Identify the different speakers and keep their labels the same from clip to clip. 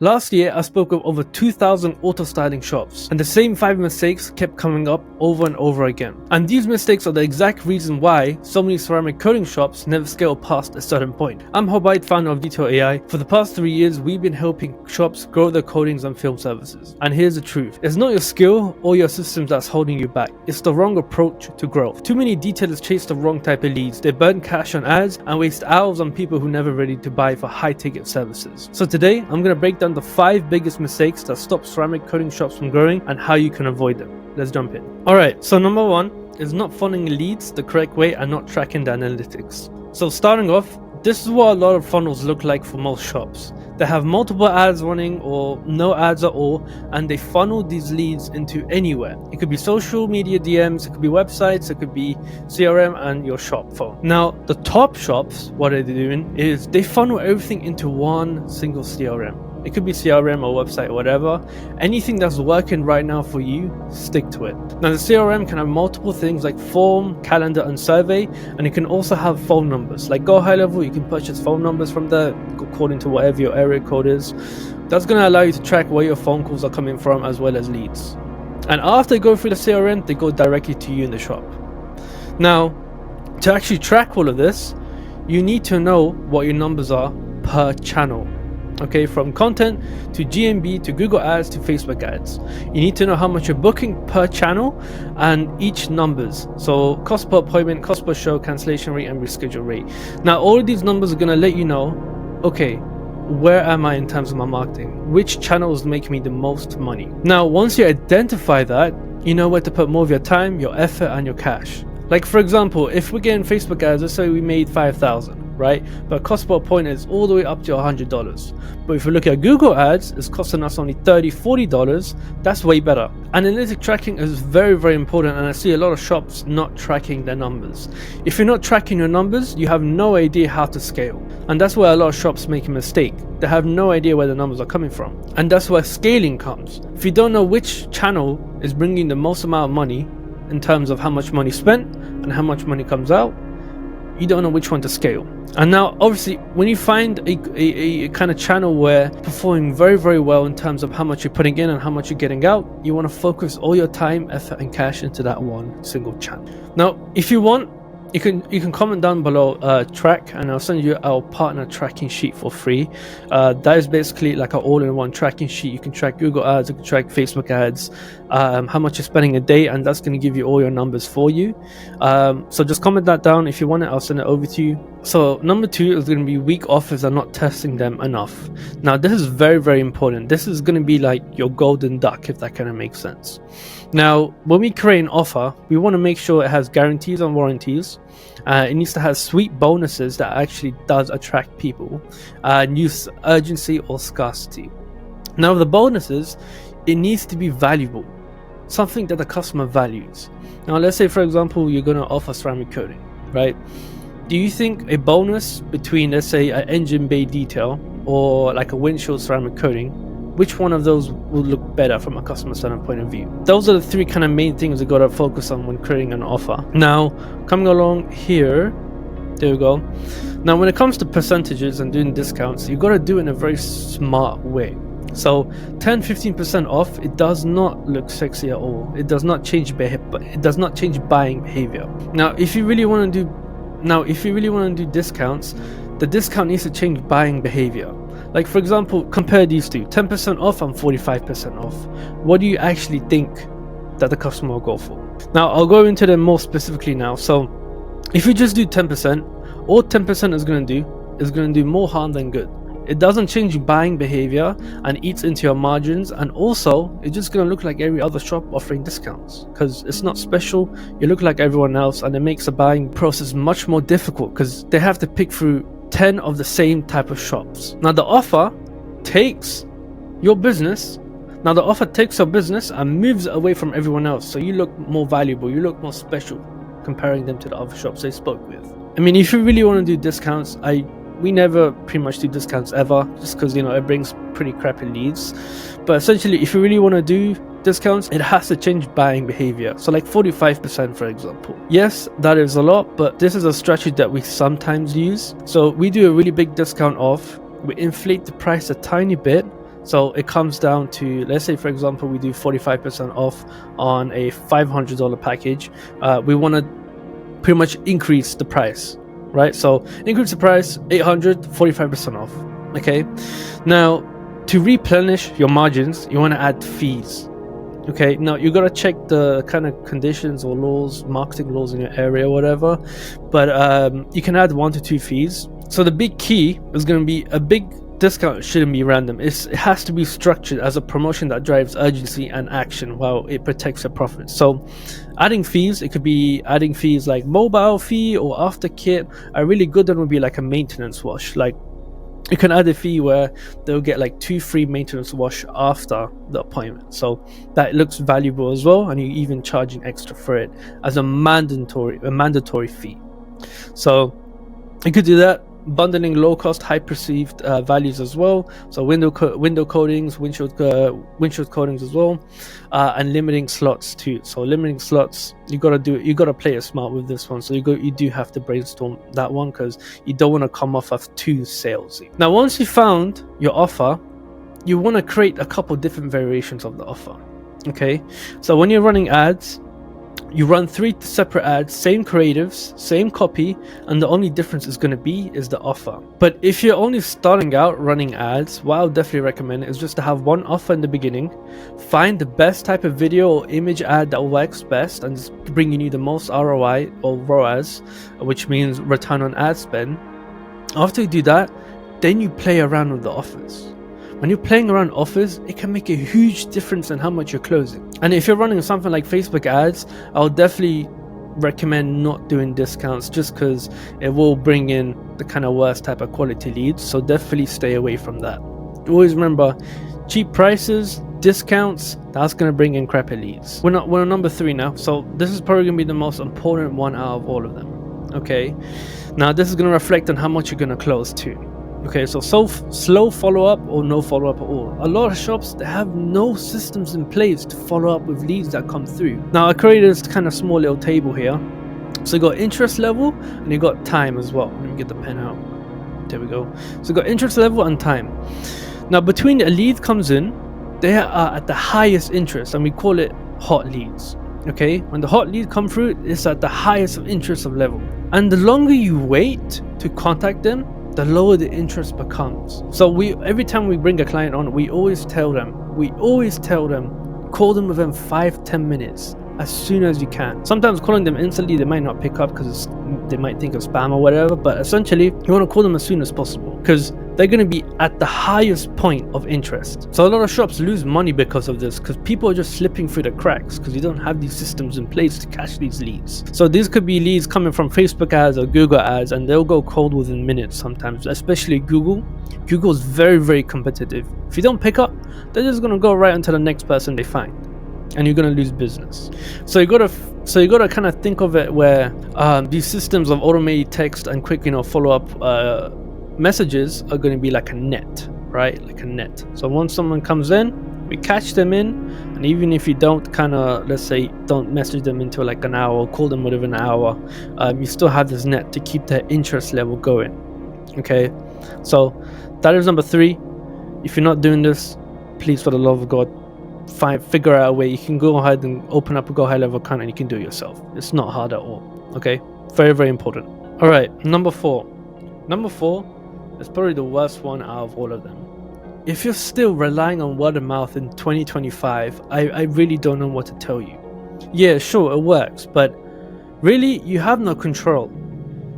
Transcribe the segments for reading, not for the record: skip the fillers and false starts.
Speaker 1: Last year, I spoke of over 2,000 auto styling shops, and the same 5 mistakes kept coming up over and over again. And these mistakes are the exact reason why so many ceramic coating shops never scale past a certain point. I'm Hobaid, founder of Detail AI. For the past 3 years, we've been helping shops grow their coatings and film services. And here's the truth: it's not your skill or your systems that's holding you back, it's the wrong approach to growth. Too many detailers chase the wrong type of leads, they burn cash on ads and waste hours on people who never ready to buy for high ticket services. So today, I'm going to break down the 5 biggest mistakes that stop ceramic coating shops from growing and how you can avoid them. Let's jump in. Alright, so number 1 is not funneling leads the correct way and not tracking the analytics. So starting off, this is what a lot of funnels look like for most shops. They have multiple ads running or no ads at all, and they funnel these leads into anywhere. It could be social media DMs, it could be websites, it could be CRM and your shop phone. Now, the top shops, what are they doing is they funnel everything into one single CRM. It could be CRM or website or whatever. Anything that's working right now for you, stick to it. Now the CRM can have multiple things like form, calendar and survey, and it can also have phone numbers. Like Go High Level, you can purchase phone numbers from there according to whatever your area code is. That's going to allow you to track where your phone calls are coming from as well as leads. And after they go through the CRM, they go directly to you in the shop. Now, to actually track all of this, you need to know what your numbers are per channel. Okay, from content to GMB to Google ads to Facebook ads. You need to know how much you're booking per channel and each numbers. So cost per appointment, cost per show, cancellation rate and reschedule rate. Now all of these numbers are going to let you know, okay, where am I in terms of my marketing? Which channels make me the most money? Now once you identify that, you know where to put more of your time, your effort and your cash. Like for example, if we're getting Facebook ads, let's say we made 5,000. Right, but cost per appointment is all the way up to $100. But if we look at Google ads, it's costing us only $30-40. That's way better. Analytic tracking is very, very important, and I see a lot of shops not tracking their numbers. If you're not tracking your numbers, you have no idea how to scale, and that's where a lot of shops make a mistake. They have no idea where the numbers are coming from, and that's where scaling comes. If you don't know which channel is bringing the most amount of money in terms of how much money spent and how much money comes out, you don't know which one to scale. And now obviously when you find a kind of channel where performing very, very well in terms of how much you're putting in and how much you're getting out, you want to focus all your time, effort and cash into that one single channel. Now if you want, you can comment down below track, and I'll send you our partner tracking sheet for free. That is basically like an all-in-one tracking sheet. You can track Google ads, you can track Facebook ads, how much you're spending a day, and that's going to give you all your numbers for you. So just comment that down. If you want it, I'll send it over to you. So number 2 is going to be weak offers and not testing them enough. Now this is very, very important. This is going to be like your golden duck, if that kind of makes sense. Now when we create an offer, we want to make sure it has guarantees and warranties. It needs to have sweet bonuses that actually does attract people, and use urgency or scarcity. Now the bonuses, it needs to be valuable, something that the customer values. Now let's say for example you're going to offer ceramic coating, right? Do you think a bonus between, let's say, an engine bay detail or like a windshield ceramic coating, which one of those will look better from a customer standpoint point of view? Those are the 3 kind of main things you got to focus on when creating an offer. Now coming along here, there we go. Now when it comes to percentages and doing discounts, you got to do it in a very smart way. So 10-15% off, it does not look sexy at all. It does not change buying behavior. Now if you really want to do discounts, the discount needs to change buying behavior. Like for example, compare these two, 10% off and 45% off. What do you actually think that the customer will go for? Now I'll go into them more specifically now. So if you just do 10%, all 10% is going to do more harm than good. It doesn't change buying behavior and eats into your margins, and also it's just going to look like every other shop offering discounts because it's not special. You look like everyone else, and it makes the buying process much more difficult because they have to pick through 10 of the same type of shops. Now the offer takes your business and moves it away from everyone else, so you look more valuable, you look more special comparing them to the other shops they spoke with. I mean, if you really want to do discounts, we never pretty much do discounts ever, just because it brings pretty crappy leads. But essentially, if you really want to do discounts, it has to change buying behavior. So like 45% for example. Yes, that is a lot, but this is a strategy that we sometimes use. So we do a really big discount off, we inflate the price a tiny bit So it comes down to, let's say for example we do 45% off on a $500 package. We want to pretty much increase the price, right? So increase the price, 800, 45% off. Okay, now to replenish your margins, you want to add fees. Okay, now you gotta check the kind of conditions or laws, marketing laws in your area or whatever, but you can add 1 to 2 fees. So the big key is going to be a big discount shouldn't be random. It has to be structured as a promotion that drives urgency and action while it protects your profits. So adding fees, it could be adding fees like mobile fee or after kit. A really good one would be like a maintenance wash. Like you can add a fee where they'll get like 2 free maintenance wash after the appointment, so that looks valuable as well, and you're even charging extra for it as a mandatory fee. So you could do that, bundling low cost high perceived values as well, so window coatings, windshield coatings as well, and limiting slots too. So limiting slots, you gotta play it smart with this one. So you do have to brainstorm that one, because you don't want to come off of too salesy. Now once you found your offer, you want to create a couple different variations of the offer. Okay, so when you're running ads, you run 3 separate ads, same creatives, same copy, and the only difference is going to be the offer. But if you're only starting out running ads, what I'll definitely recommend is just to have one offer in the beginning, find the best type of video or image ad that works best and is bringing you the most ROI or ROAS, which means return on ad spend. After you do that, then you play around with the offers. When you're playing around offers, it can make a huge difference in how much you're closing. And if you're running something like Facebook ads, I'll definitely recommend not doing discounts, just because it will bring in the kind of worst type of quality leads. So definitely stay away from that. Always remember, cheap prices, discounts, that's going to bring in crappy leads. We're on number 3 now. So this is probably going to be the most important one out of all of them. Okay, now this is going to reflect on how much you're going to close too. Okay, so slow follow-up or no follow-up at all. A lot of shops, they have no systems in place to follow up with leads that come through. Now I created this kind of small little table here. So you got interest level and you got time as well. Let me get the pen out. There we go. So you got interest level and time. Now between a lead comes in, they are at the highest interest, and we call it hot leads. Okay, when the hot lead come through, it's at the highest of interest of level. And the longer you wait to contact them, the lower the interest becomes. So every time we bring a client on, we always tell them, call them within 5-10 minutes as soon as you can. Sometimes calling them instantly, they might not pick up because they might think of spam or whatever, but essentially you want to call them as soon as possible, because they're going to be at the highest point of interest. So a lot of shops lose money because of this, because people are just slipping through the cracks because you don't have these systems in place to catch these leads. So these could be leads coming from Facebook ads or Google ads, and they'll go cold within minutes sometimes, especially Google. Google is very, very competitive. If you don't pick up, they're just going to go right onto the next person they find, and you're going to lose business. So you gotta kind of think of it where these systems of automated text and quick follow-up messages are going to be like a net, right? Like a net. So once someone comes in, we catch them in, and even if you don't let's say don't message them until like an hour or call them within an hour, you still have this net to keep their interest level going. Okay, so that is number 3. If you're not doing this, please, for the love of God, figure out a way. You can go ahead and open up a Go High Level account, and you can do it yourself. It's not hard at all. Okay, very, very important. All right, number 4 is probably the worst one out of all of them. If you're still relying on word of mouth in 2025, I really don't know what to tell you. Yeah, sure, it works, but really you have no control.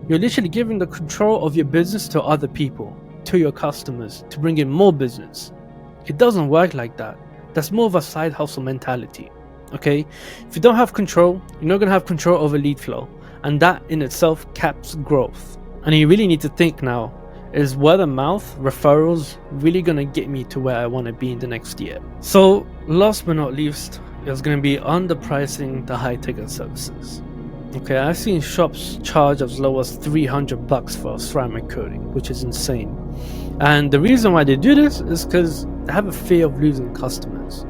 Speaker 1: You're literally giving the control of your business to other people, to your customers, to bring in more business. It doesn't work like that. That's more of a side hustle mentality. Okay, if you don't have control, you're not going to have control over lead flow, and that in itself caps growth. And you really need to think now, is word of mouth referrals really going to get me to where I want to be in the next year? So last but not least, it's going to be underpricing the high ticket services. Okay, I've seen shops charge as low as $300 for a ceramic coating, which is insane. And the reason why they do this is because they have a fear of losing customers.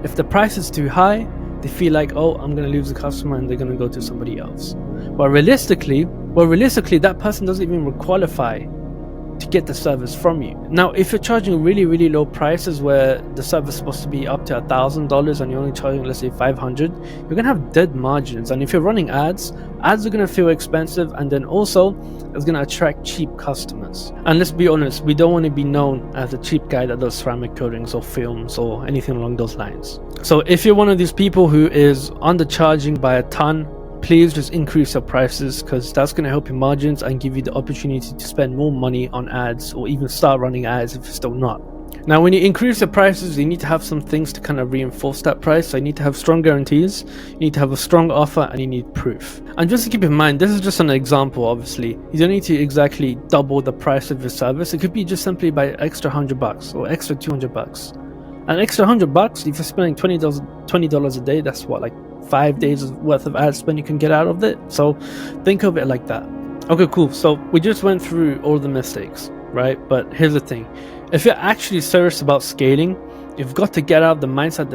Speaker 1: If the price is too high, they feel like, oh, I'm going to lose the customer and they're going to go to somebody else. But realistically, that person doesn't even qualify to get the service from you. Now, if you're charging really low prices where the service is supposed to be up to $1,000 and you're only charging, let's say, $500, you're gonna have dead margins. And if you're running ads are gonna feel expensive, and then also it's gonna attract cheap customers. And let's be honest, we don't want to be known as the cheap guy that does ceramic coatings or films or anything along those lines. So if you're one of these people who is undercharging by a ton, please just increase your prices, because that's going to help your margins and give you the opportunity to spend more money on ads, or even start running ads if you're still not. Now, when you increase your prices, you need to have some things to kind of reinforce that price. So you need to have strong guarantees, you need to have a strong offer, and you need proof. And just to keep in mind, this is just an example. Obviously, you don't need to exactly double the price of your service. It could be just simply by extra $100 or extra $200. An extra $100, if you're spending $20 a day, that's what, like 5 days worth of ad spend you can get out of it. So think of it like that. Okay, cool. So we just went through all the mistakes, right? But here's the thing. If you're actually serious about scaling, you've got to get out of the mindset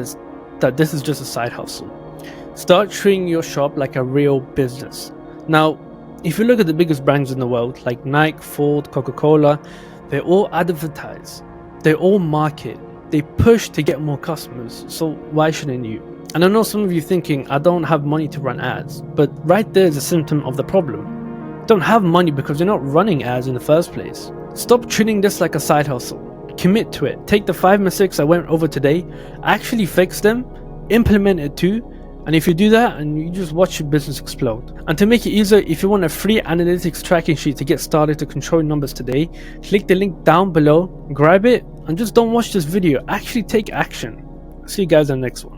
Speaker 1: that this is just a side hustle. Start treating your shop like a real business. Now, if you look at the biggest brands in the world, like Nike, Ford, Coca-Cola, they all advertise, they all market, they push to get more customers. So why shouldn't you? And I know some of you thinking, I don't have money to run ads, but right there is a symptom of the problem. You don't have money because you're not running ads in the first place. Stop treating this like a side hustle. Commit to it. Take the 5 mistakes I went over today, actually fix them, implement it too, and if you do that, and you just watch your business explode. And to make it easier, if you want a free analytics tracking sheet to get started to control numbers today, click the link down below, grab it, and just don't watch this video, actually take action. See you guys in the next one.